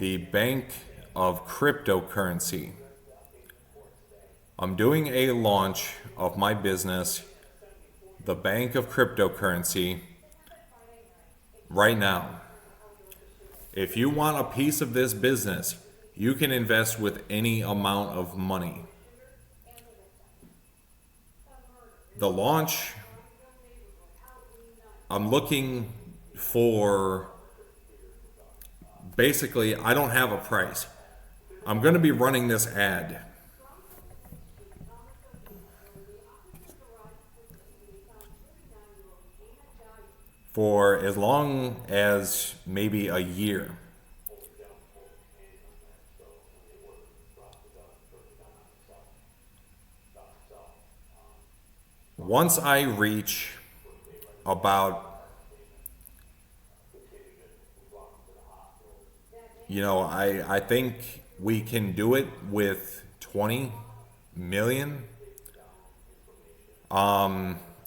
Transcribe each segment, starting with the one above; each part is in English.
the Bank of Cryptocurrency. I'm doing a launch of my business, the Bank of Cryptocurrency, right now. If you want a piece of this business, you can invest with any amount of money. The launch, I'm looking for, basically, I don't have a price. I'm going to be running this ad for as long as maybe a year. Once I reach about, I think we can do it with 20 million.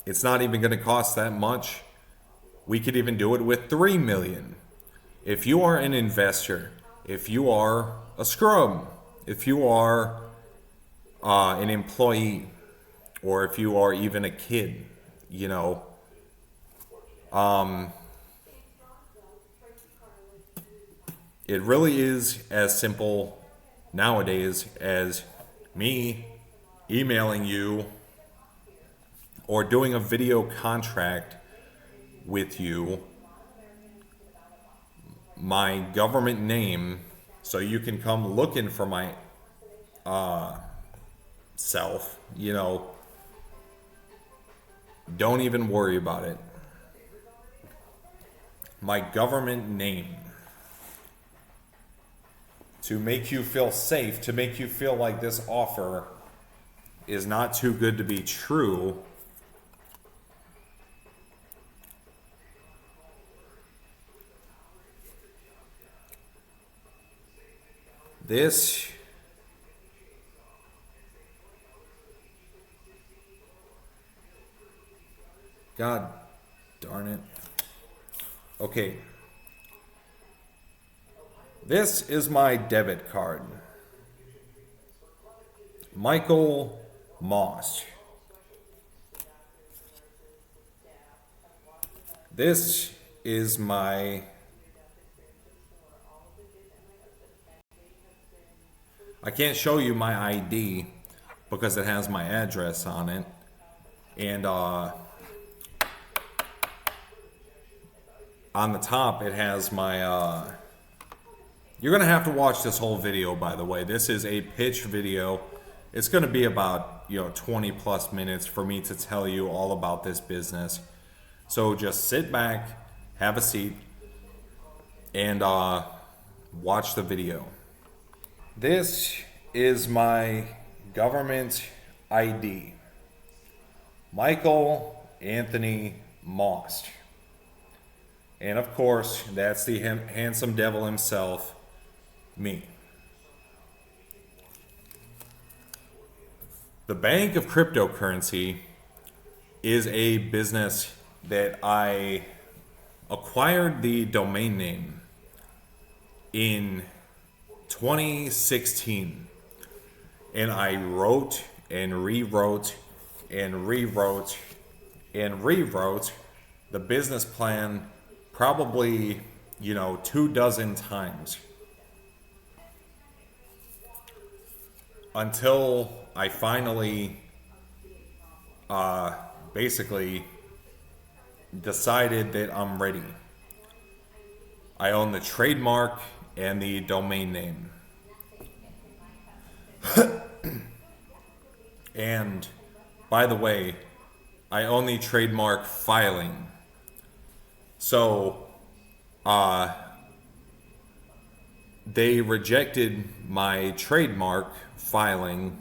It's not even going to cost that much. We could even do it with 3 million. If you are an investor, if you are a scrub, if you are an employee, or if you are even a kid, it really is as simple nowadays as me emailing you or doing a video contract with you, my government name, so you can come looking for my self. Don't even worry about it. My government name. To make you feel safe, to make you feel like this offer is not too good to be true. This God darn it. Okay. This is my debit card. Michael Moss. This is my I can't show you my ID because it has my address on it. And on the top it has my you're gonna have to watch this whole video, by the way. This is a pitch video. It's gonna be about 20 plus minutes for me to tell you all about this business. So just sit back, have a seat, and watch the video. This is my government ID. Michael Anthony Moss. And of course, that's the handsome devil himself, me. The Bank of Cryptocurrency is a business that I acquired the domain name in 2016. And I wrote and rewrote and rewrote and rewrote the business plan probably 24 times until I finally basically decided that I'm ready. I own the trademark and the domain name. And by the way, I own the trademark filing. So, they rejected my trademark filing,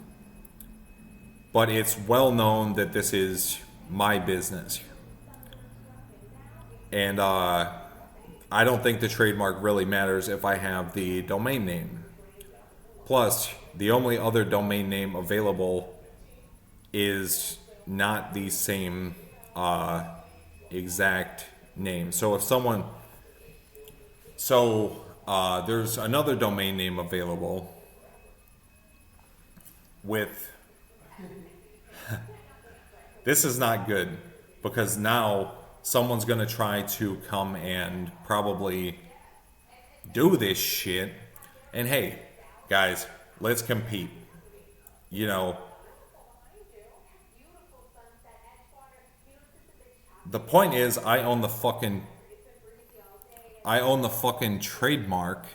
but it's well known that this is my business. And I don't think the trademark really matters if I have the domain name. Plus, the only other domain name available is not the same exact name. So if someone, There's another domain name available with. This is not good because now someone's going to try to come and probably do this shit. And hey, guys, let's compete. You know, the point is I own the fucking trademark.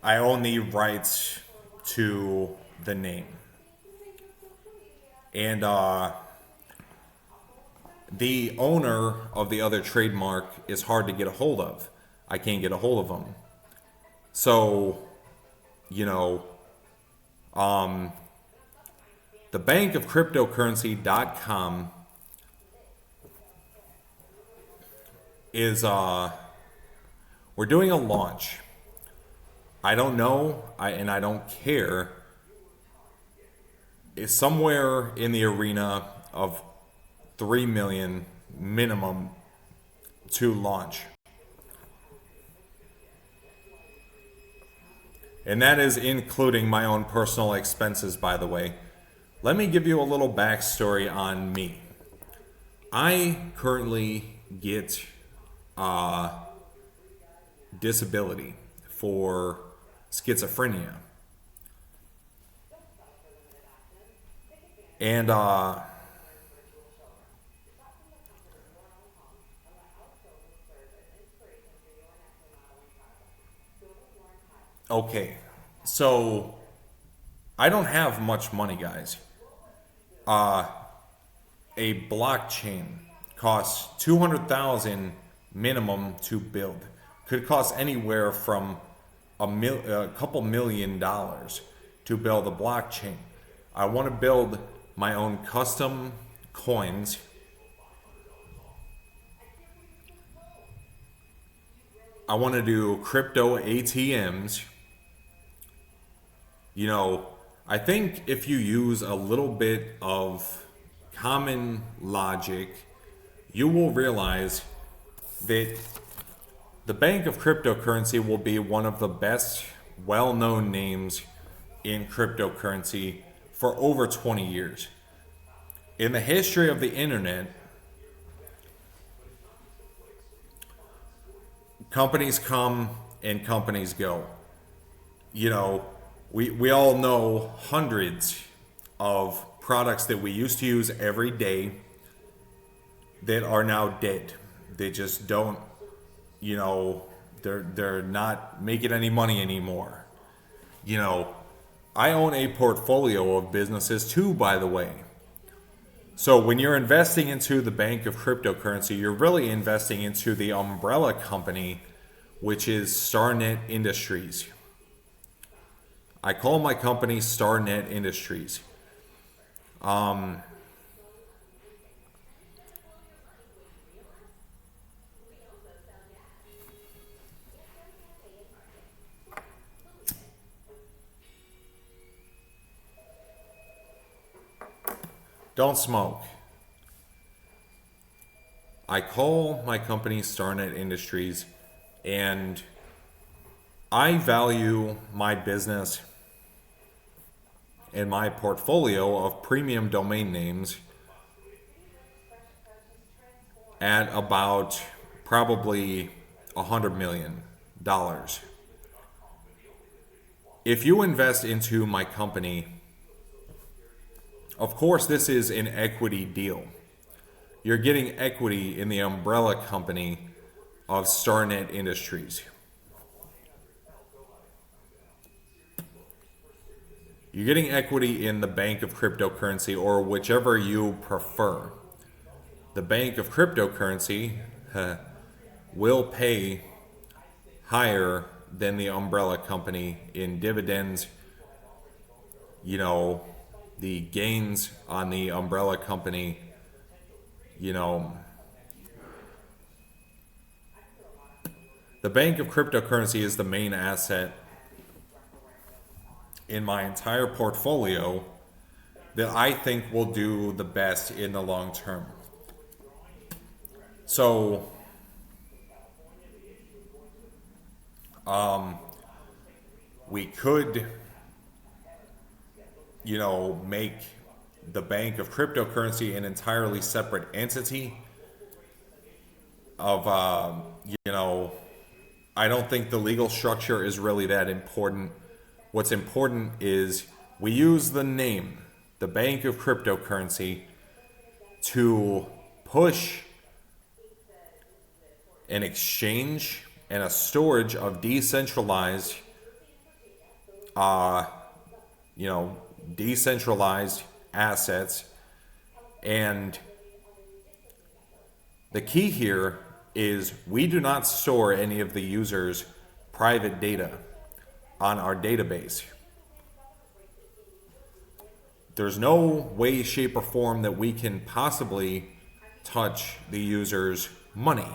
I own the rights to the name. And the owner of the other trademark is hard to get a hold of. I can't get a hold of him. So, you know, the bank of cryptocurrency.com is we're doing a launch. I don't know, and I don't care. It's somewhere in the arena of 3 million minimum to launch. And that is including my own personal expenses, by the way. Let me give you a little backstory on me. I currently get disability for schizophrenia. And okay, so I don't have much money, guys. A blockchain costs 200,000 minimum to build. Could cost anywhere from a couple $1,000,000 to build a blockchain. I want to build my own custom coins. I want to do crypto ATMs. You know, I think if you use a little bit of common logic, you will realize that the bank of cryptocurrency will be one of the best well-known names in cryptocurrency for over 20 years. In the history of the internet, companies come and companies go. You know, we all know hundreds of products that we used to use every day that are now dead. They just don't, you know, they're not making any money anymore. You know, I own a portfolio of businesses too, by the way. So when you're investing into the bank of cryptocurrency, you're really investing into the umbrella company, which is StarNet Industries. I call my company StarNet Industries. Don't smoke. I call my company StarNet Industries, and I value my business and my portfolio of premium domain names at about probably $100 million. If you invest into my company, of course, this is an equity deal. You're getting equity in the umbrella company of StarNet Industries. You're getting equity in the bank of cryptocurrency, or whichever you prefer. The bank of cryptocurrency will pay higher than the umbrella company in dividends. You know, the gains on the umbrella company, you know, The bank of cryptocurrency is the main asset in my entire portfolio that I think will do the best in the long term. So, we could, make the bank of cryptocurrency an entirely separate entity of, I don't think the legal structure is really that important. What's important is we use the name, the bank of cryptocurrency, to push an exchange and a storage of decentralized, decentralized assets. And the key here is we do not store any of the user's private data on our database. There's no way, shape, or form that we can possibly touch the user's money.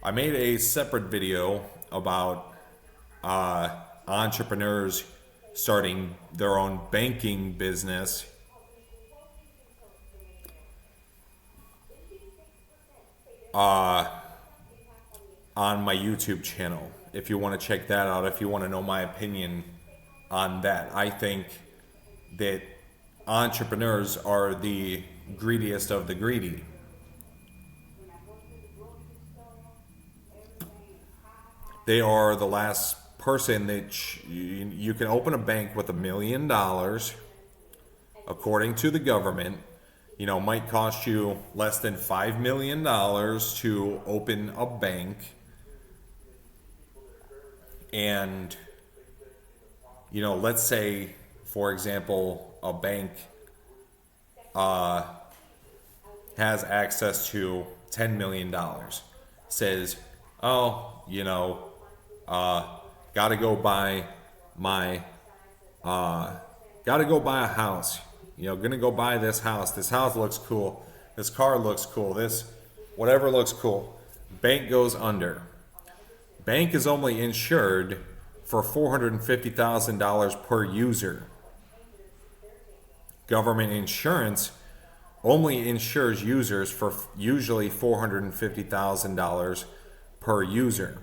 I made a separate video about entrepreneurs starting their own banking business. On my YouTube channel. If you want to check that out, if you want to know my opinion on that. I think that entrepreneurs are the greediest of the greedy. They are the last person that you can open a bank with $1 million, according to the government. Might cost you less than $5 million to open a bank. And, let's say, for example, a bank has access to $10 million. Says, gotta go buy a house. Gonna go buy this house. This house looks cool. This car looks cool. This whatever looks cool. Bank goes under. Bank is only insured for $450,000 per user. Government insurance only insures users for usually $450,000 per user.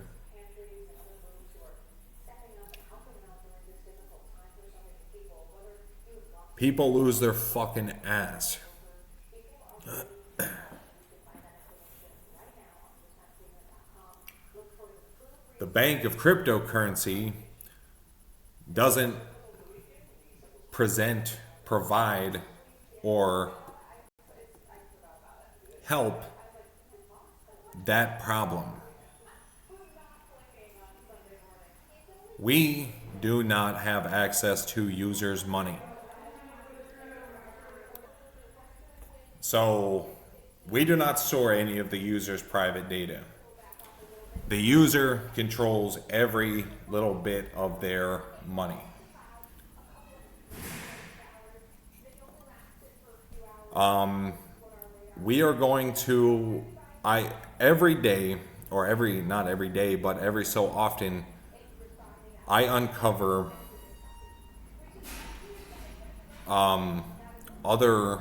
People lose their fucking ass. The bank of cryptocurrency doesn't provide, or help that problem. We do not have access to users' money. So we do not store any of the user's private data. The user controls every little bit of their money. We are going to, every day, or not every day, but every so often, I uncover other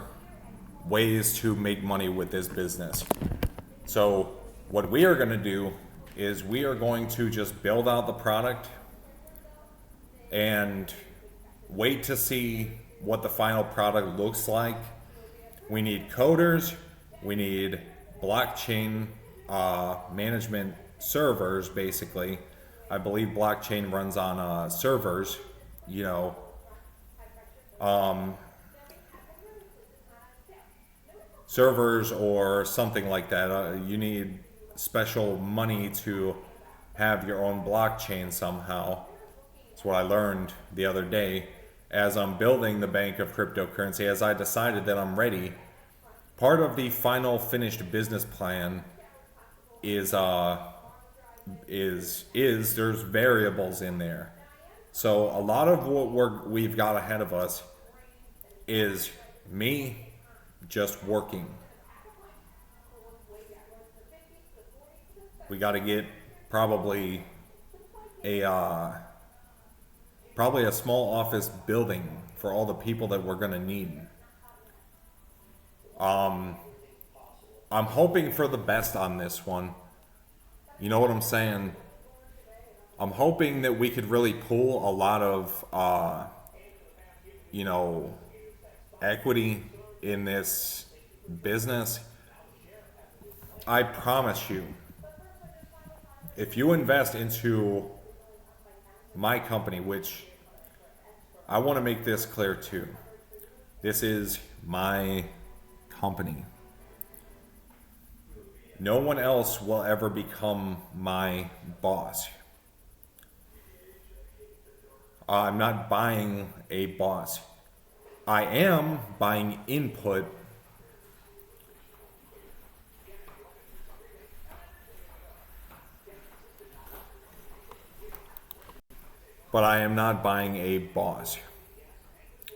ways to make money with this business. So what we are going to do is we are going to just build out the product and wait to see what the final product looks like. We need coders, we need blockchain management servers, basically. I believe blockchain runs on servers, servers or something like that. You need special money to have your own blockchain somehow. That's what I learned the other day as I'm building the bank of cryptocurrency. As I decided that I'm ready, part of the final finished business plan is there's variables in there. So a lot of what we've got ahead of us is me just working. We got to get probably a small office building for all the people that we're gonna need. I'm hoping for the best on this one. You know what I'm saying? I'm hoping that we could really pull a lot of, equity in this business. I promise you, if you invest into my company, which I want to make this clear too, this is my company. No one else will ever become my boss. I'm not buying a boss. I am buying input, but I am not buying a boss.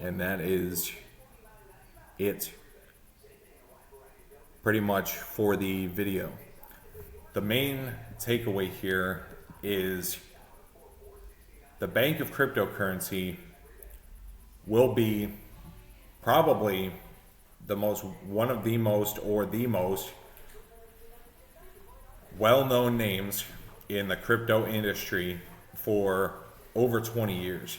And that is it pretty much for the video. The main takeaway here is the bank of cryptocurrency will be probably one of the most well-known names in the crypto industry for over 20 years.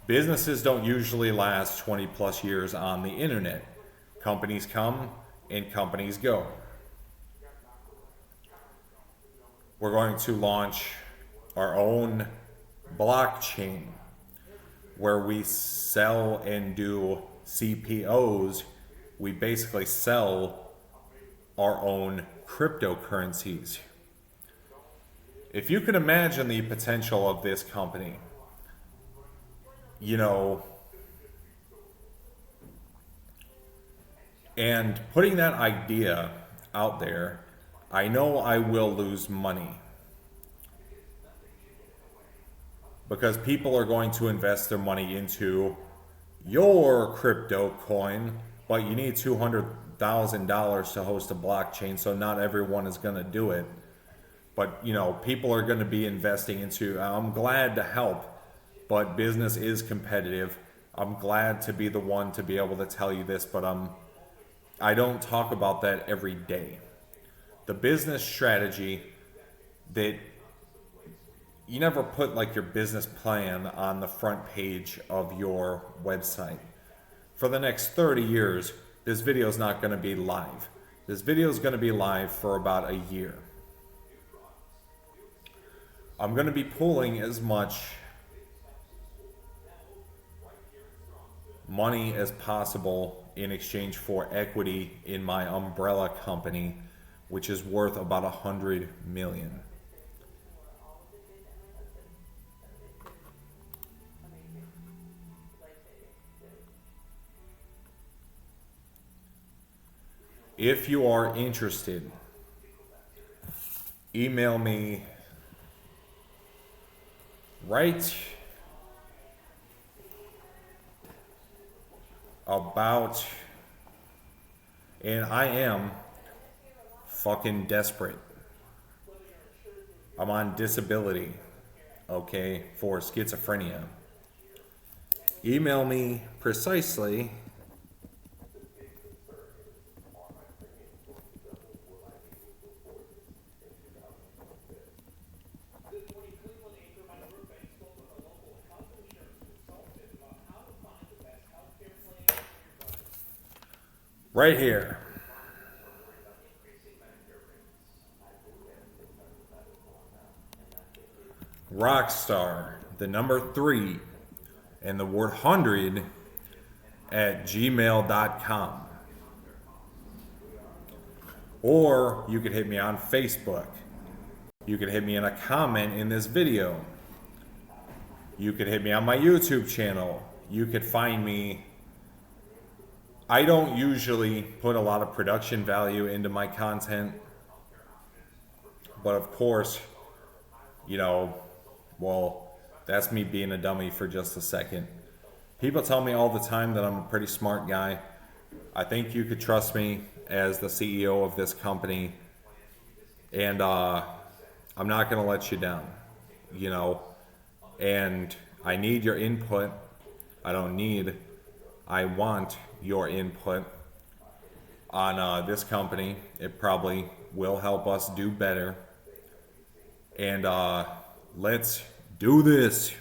Businesses don't usually last 20 plus years on the internet. Companies come and companies go. We're going to launch our own blockchain where we sell and do CPOs. We basically sell our own cryptocurrencies. If you can imagine the potential of this company, and putting that idea out there, I know I will lose money because people are going to invest their money into your crypto coin, but you need $200,000 to host a blockchain, so not everyone is going to do it. But people are going to be investing into. I'm glad to help, but business is competitive. I'm glad to be the one to be able to tell you this, but I don't talk about that every day. The business strategy that you never put like your business plan on the front page of your website. For the next 30 years, this video is not going to be live. This video is going to be live for about a year. I'm going to be pulling as much money as possible in exchange for equity in my umbrella company, which is worth about $100 million. If you are interested, email me right about, and I am fucking desperate. I'm on disability, okay, for schizophrenia. Email me precisely right here. Rockstar, the number 3, and the word 100 at gmail.com. Or you could hit me on Facebook. You could hit me in a comment in this video. You could hit me on my YouTube channel. You could find me. I don't usually put a lot of production value into my content, but of course, that's me being a dummy for just a second. People tell me all the time that I'm a pretty smart guy. I think you could trust me as the CEO of this company And I'm not going to let you down, you know. And I need your input. I want your input on this company. It probably will help us do better. And let's do this.